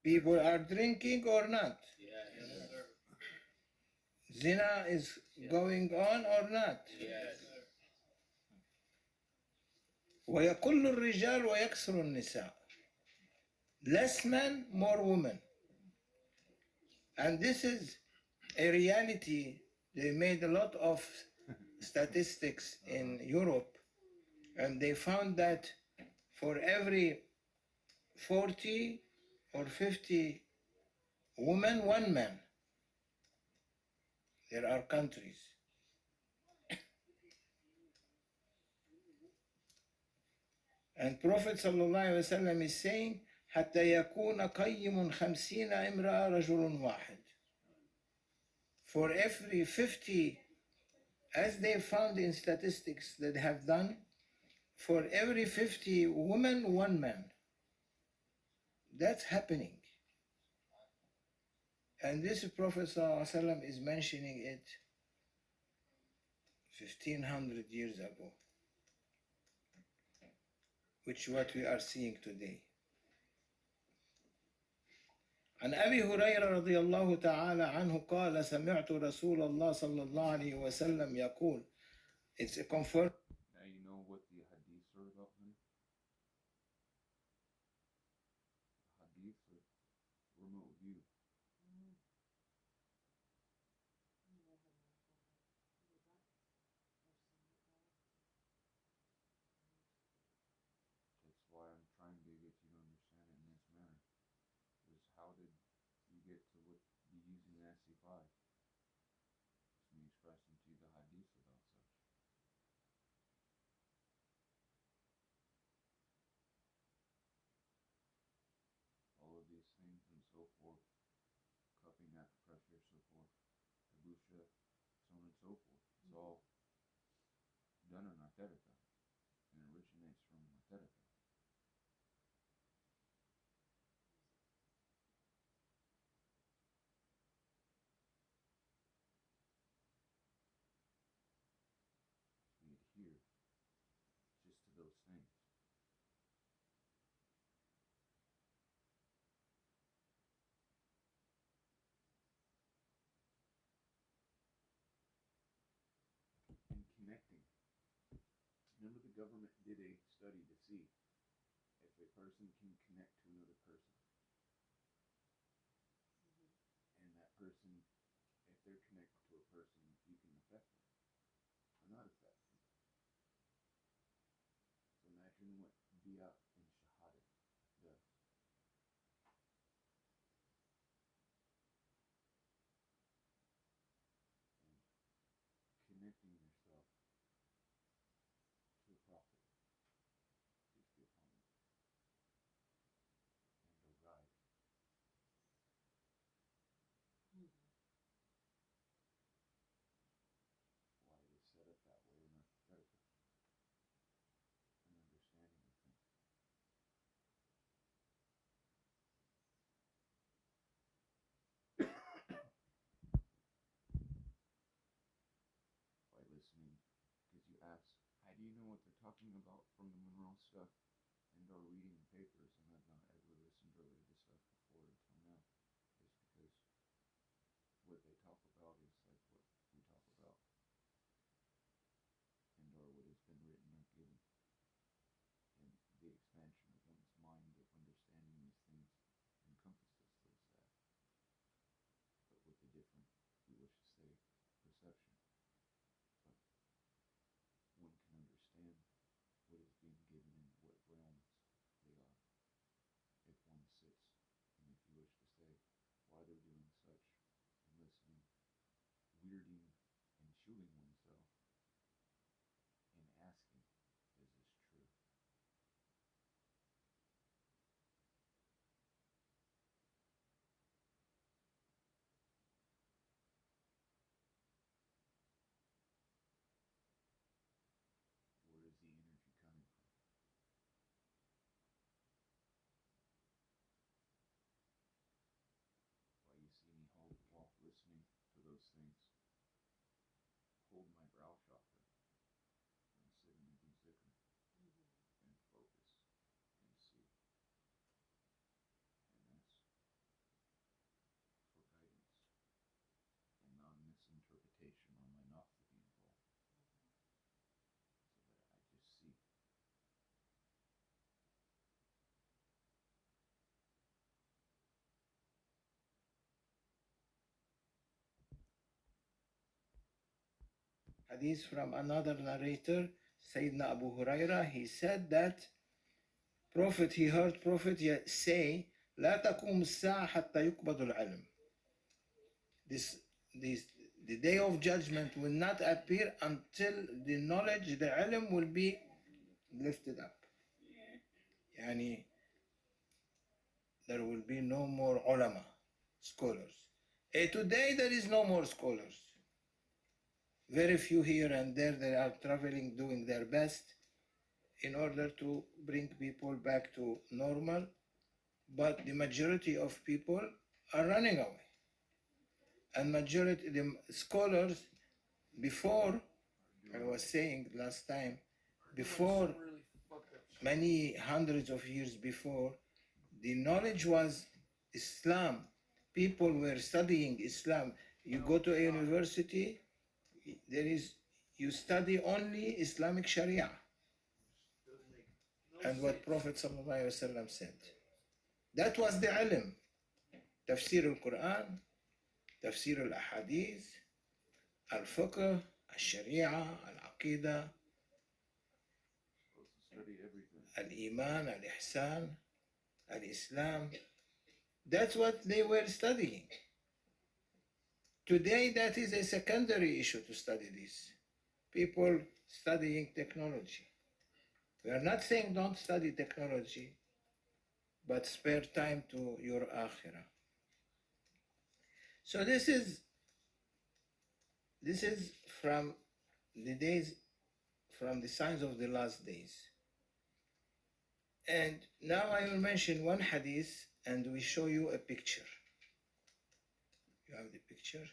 People are drinking or not? Yes. Zina is going on or not? Yes. ويقل الرجال ويكثر النساء. Less men, more women. And this is a reality. They made a lot of statistics in Europe, and they found that for every 40 or 50 women, one man. There are countries. And Prophet ﷺ is saying, حتى يكون قيم 50 امرأة رجل واحد. For every 50, as they found in statistics that have done, for every 50 women, one man. That's happening. And this Prophet ﷺ is mentioning it 1500 years ago, which is what we are seeing today. عن أبي هريرة رضي الله تعالى عنه قال سمعت رسول الله صلى الله عليه وسلم يقول. It's a comfort. Now you know what the hadiths are about, honey? The hadiths are remote view. That's why I'm trying to get you to understand it in this manner. Is how did you get to be using the SC5? It's me expressing to you the hadith about such. All of these things and so forth, cupping acupressure, so forth, tabusha, so on and so forth. It's all done in Arterica, and it originates from Arterica. We adhere just to those things. And connecting. Remember, the government did a study to see if a person can connect to another person. And that person, if they're connected to a person, if you can affect them or not affect them. So imagine what Bia and Shahada does. And connecting yourself to a prophet, peace be upon him, and a guide. Why it is set up that way in Arthurtica. An understanding of things. By listening, because you ask, how do you know what they're talking about from the Monroe stuff and or reading the papers, and I've not ever listened or read the stuff before until now, is because what they talk about is like what we talk about, and or what has been written or given, and the expansion of one's mind of understanding these things encompasses those that, but with a different, we wish to say, perception. But one can understand what is being given and what realms they are, if one sits, and if you wish to say, why they're doing such, and listening, weirding and chewing oneself, and asking, is this true? Where is the energy coming from? Why you see me hold while listening to those things, hold hadith from another narrator, Sayyidina Abu Huraira. He said that he heard Prophet say, لا تقوم الساعة حتى يقبض العلم. This, the day of judgment will not appear until the knowledge, the ilm will be lifted up. Yani, there will be no more ulama, scholars. Today there is no more scholars. Very few here and there, they are traveling, doing their best in order to bring people back to normal, but the majority of people are running away. And majority, the scholars, before, I was saying last time, before, many hundreds of years before, the knowledge was Islam. People were studying Islam. You go to a university, you study only Islamic Sharia and what Prophet ﷺ said. That was the ilm. Tafsir al-Quran, Tafsir al-Ahadith, al-Fiqh, al-Sharia, al-Aqidah, al-Iman, al-Ihsan, al-Islam. That's what they were studying. Today, that is a secondary issue to study this. People studying technology. We are not saying don't study technology, but spare time to your akhirah. So this is from the signs of the last days. And now I will mention one hadith and we show you a picture. You have the picture?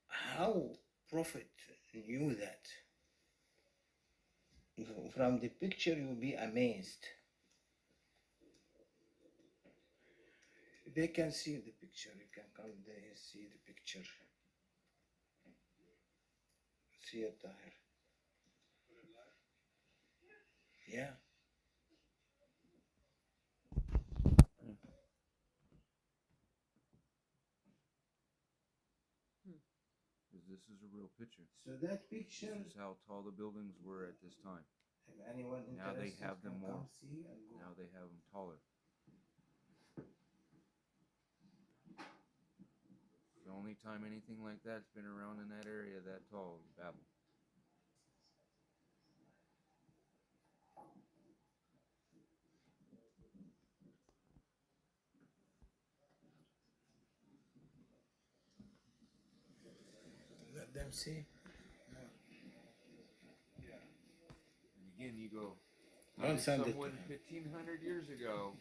How Prophet knew that? From the picture you'll be amazed. They can see the picture. You can come there and see the picture. See it, Tahir. Yeah. This is a real picture. So that picture. This is how tall the buildings were at this time. If anyone Now they interested, have them can more. come see and go. Now they have them taller. The only time anything like that's been around in that area that tall is Babel. Let them see. And again, you go, Don't send it to someone him. 1,500 years ago,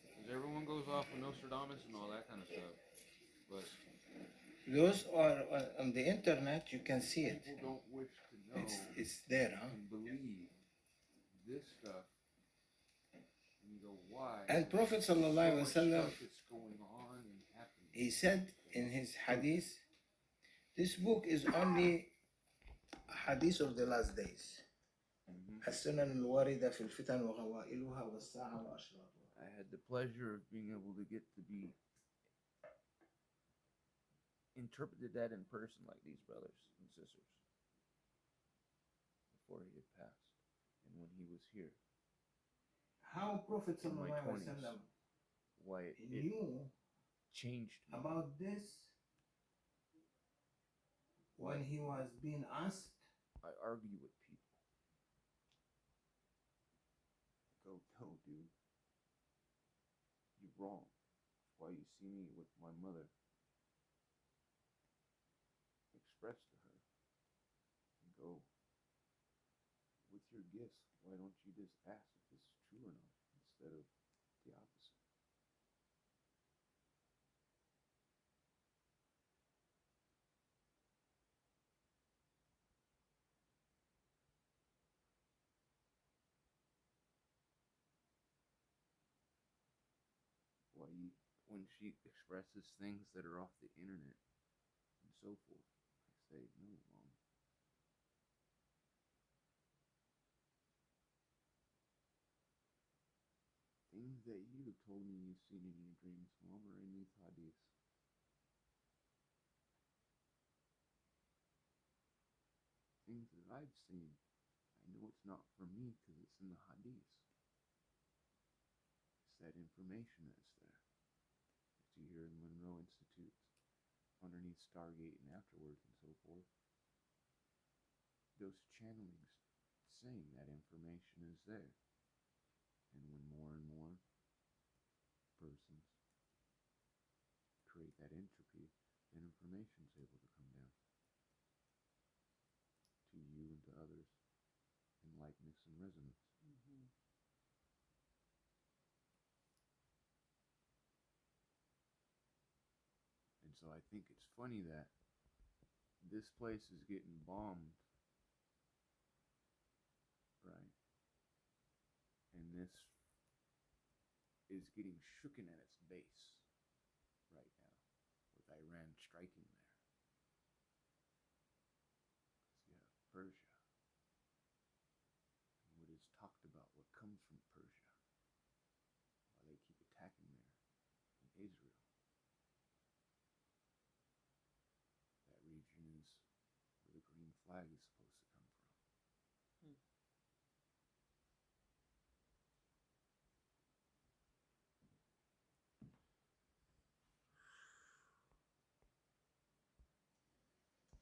because everyone goes off of Nostradamus and all that kind of stuff. But Those are on the internet. You can see it. people don't wish to know. It's there, huh? And believe this stuff. And you go, why? And Prophet so sallallahu much alaihi wasallam, stuff that's going on and happening. he said in his hadith, this book is only a hadith of the last days. السنن الواردة في الفتن وغوائلها والساعة وأشراطها. I had the pleasure of being able to get to be interpreted that in person like these brothers and sisters before he had passed and when he was here. How Prophet In my sallallahu alaihi 20s, wasallam why it knew changed me. about this when he was being asked. I argue with people. I go, no, dude, you're wrong. That's why you see me with my mother. Express to her and go, with your gifts, why don't you just ask if this is true or not instead of the opposite? When she expresses things that are off the internet and so forth, I say, no, Mom. Things things that you told me you've seen in your dreams, Mom, or in these hadiths? Things that I've seen. I know it's not for me because it's in the hadiths. It's that information that's there. That you hear in Monroe Institutes, underneath Stargate and afterwards and so forth. Those channelings saying that information is there. And when more and more persons create that entropy, then information is able to come down to you and to others in likeness and resonance. Mm-hmm. And so I think it's funny that this place is getting bombed, right? And this is getting shooken at its base right now, with Iran striking there. Because you have Persia, and what is talked about, what comes from Persia, while they keep attacking there in Israel. That region is where the green flag is supposed to come from.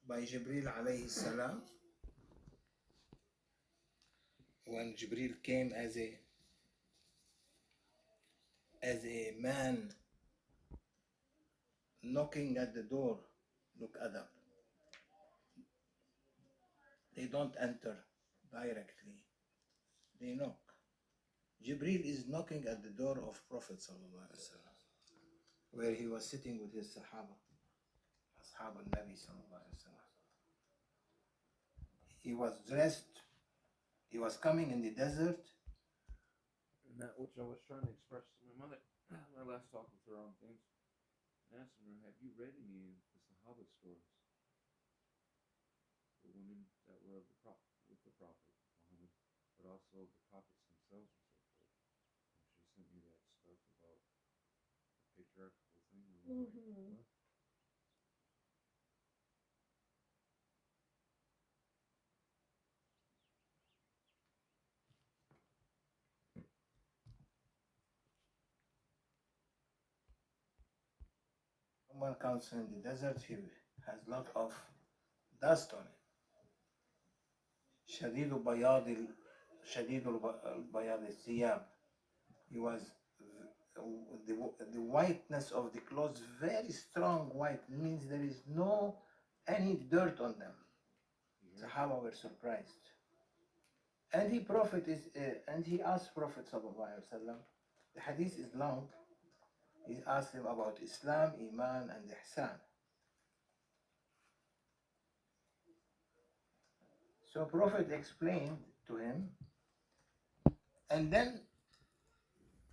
By Jibril alayhi salam, when Jibril came as a man knocking at the door. Look adab. They don't enter directly. They knock. Jibril is knocking at the door of Prophet sallallahu alaihi wasallam, where he was sitting with his Sahaba, Ashab al-Nabi sallallahu alaihi wasallam. He was dressed. He was coming in the desert. And that which I was trying to express to my mother, my last talk with her on things, and asking her, have you read any of the Sahaba stories? The women that were of the with the Prophet Muhammad, but also the prophets themselves and so forth. And she sent me that stuff about the patriarchal thing. And I was like, what? Someone comes in the desert. He has a lot of dust on it. شديد البياض الثياب. He was the whiteness of the clothes very strong white. It means there is no any dirt on them. Sahaba were surprised. And he asked Prophet sallallahu alaihi wasallam. The hadith is long. He asked him about Islam, Iman, and Ihsan. So Prophet explained to him, and then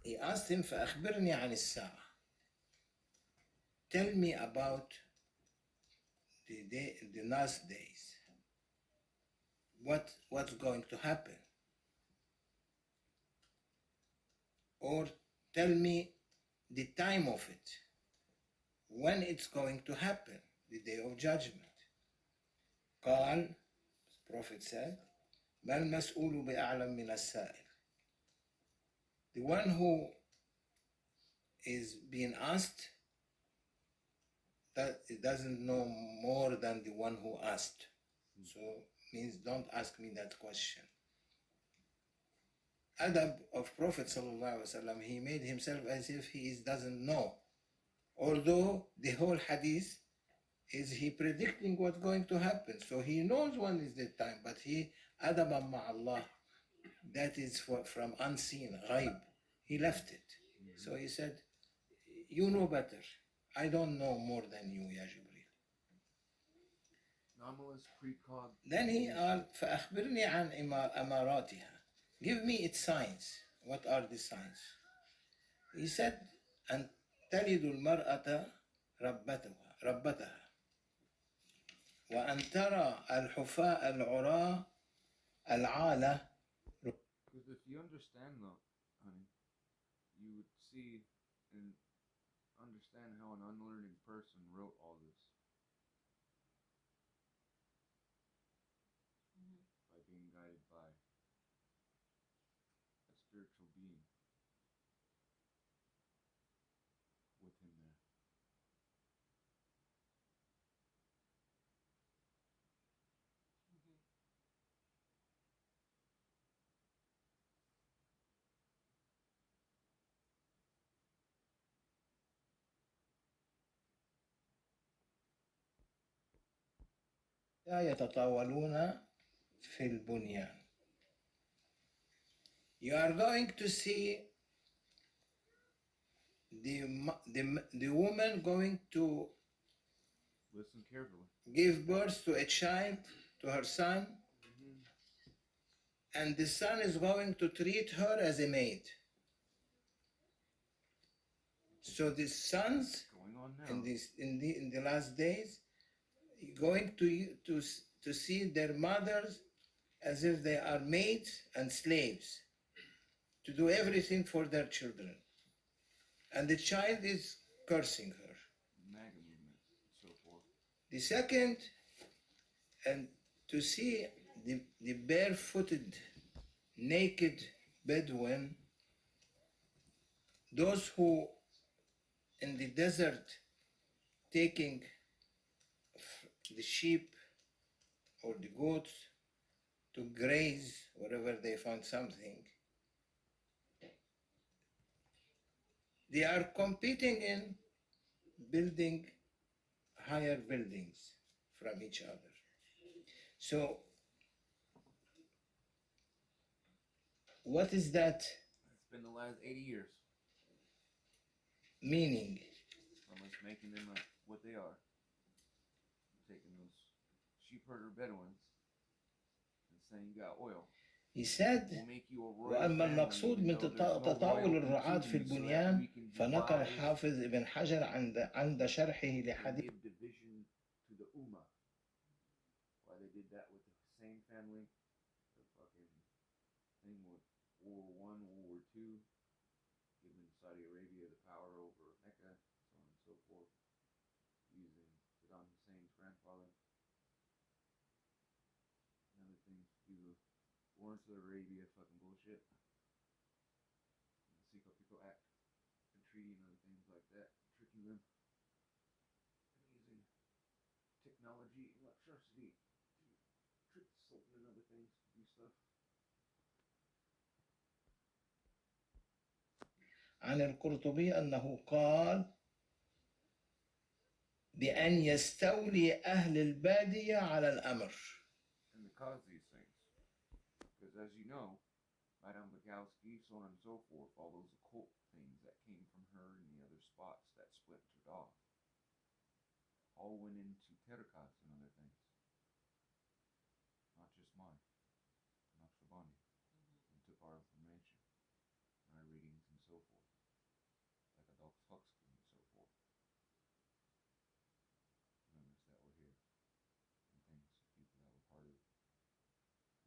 he asked him, فأخبرني عن الساعة. Tell me about the last days. What's going to happen? Or tell me the time of it. When it's going to happen, the day of judgment. قال, the Prophet said, ما المسؤول بأعلم من السائل. The one who is being asked, that it doesn't know more than the one who asked. So means don't ask me that question. Adab of Prophet sallallahu alaihi wasallam, he made himself as if he doesn't know. Although the whole hadith is he predicting what's going to happen. So he knows when is the time, but he adab ma'allah, that is from unseen, ghaib. He left it. So he said, you know better. I don't know more than you, Ya Jibril. Anomalous precog. Then he asked, فأخبرني عن أماراتها. Give me its signs. What are the signs? He said, أن تلد المرأة ربتها وأن ترى الحفاة العراة العالة. Because if you understand though, honey, you would see and understand how an unlearning person wrote all this by being guided by a spiritual being with him there. لا يتطاولون في البنيان. You are going to see the woman going to Listen carefully. give birth to a child, to her son, and the son is going to treat her as a maid. So the sons Going on now. in the last days going to see their mothers as if they are maids and slaves to do everything for their children, and the child is cursing her. MAGA movement and so forth. The second, and to see the barefooted, naked Bedouin, those who in the desert taking the sheep or the goats to graze wherever they found something. They are competing in building higher buildings from each other. So what is that It's been the last 80 years meaning? from us making them what they are. Taking those sheep herder Bedouins and saying you got oil. He said, We'll make you a royal وأما family, المقصود even من though there's no تطاول royalty الرعاة to في you, so that البنيان we can فنقل devise حافظ ابن حجر عند شرحه and لحديث give division to the Ummah. Why they did that with the same family, the fucking thing with World War I, World War II, giving Saudi Arabia the power over Mecca, so on and so forth, using Saddam Hussein's grandfather and other things to do the War in Saudi Arabia fucking bullshit, and the Siko Act and treaty and other things like that, tricking them and using technology and electricity to trick the Sultan and other things to do stuff. عن القرطبي أنه قال بأن يستولي أهل البادية على الأمر. And to cause these things. Because as you know, Madame Bukowski, so on and so forth, all those occult things that came from her and the other spots that splintered off, all went into Terrakas and other things. Not just mine, Naqshbandi, and took our information, and our readings and so forth, like Adolf Huxley and so forth. Members that were here, and things, people that were part of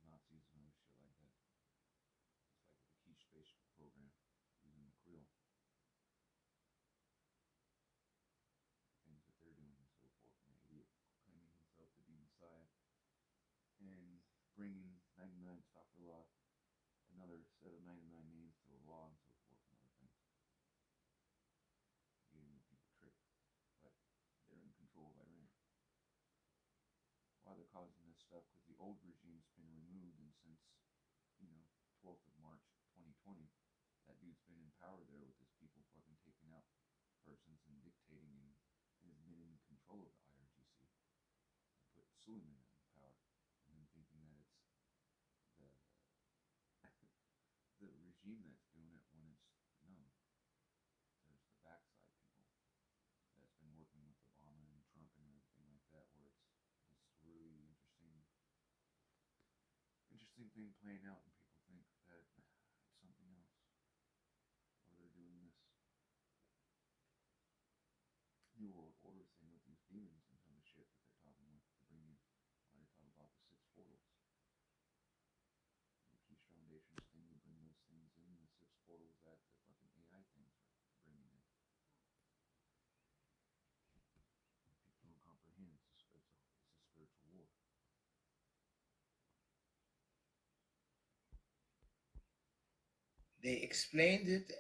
Nazis and other shit like that. Just like with the Quiche space program, using the Creel. Things that they're doing and so forth, and the idiot claiming himself to be Messiah, and bringing 99 Astaghfirullah, another set of 99 names to the law and so forth and other things. Getting the people tricked, but they're in control of Iran. Why they're causing this stuff? Because the old regime's been removed, and since, 12th of March 2020, that dude's been in power there with his people fucking taking out persons and dictating, and has been in control of the IRGC, and put Suleiman in power, and then thinking that it's the the regime that's doing it, when it's no. There's the backside people that's been working with Obama and Trump and everything like that, where it's this really interesting thing playing out, and people think that it's something else, or they're doing this New World Order thing with these demons and some of the shit that they're talking with to bring in. Why they talk about the 6 portals. The Quiche Foundation's thing to bring those things in, the 6 portals that the fucking AI They explained it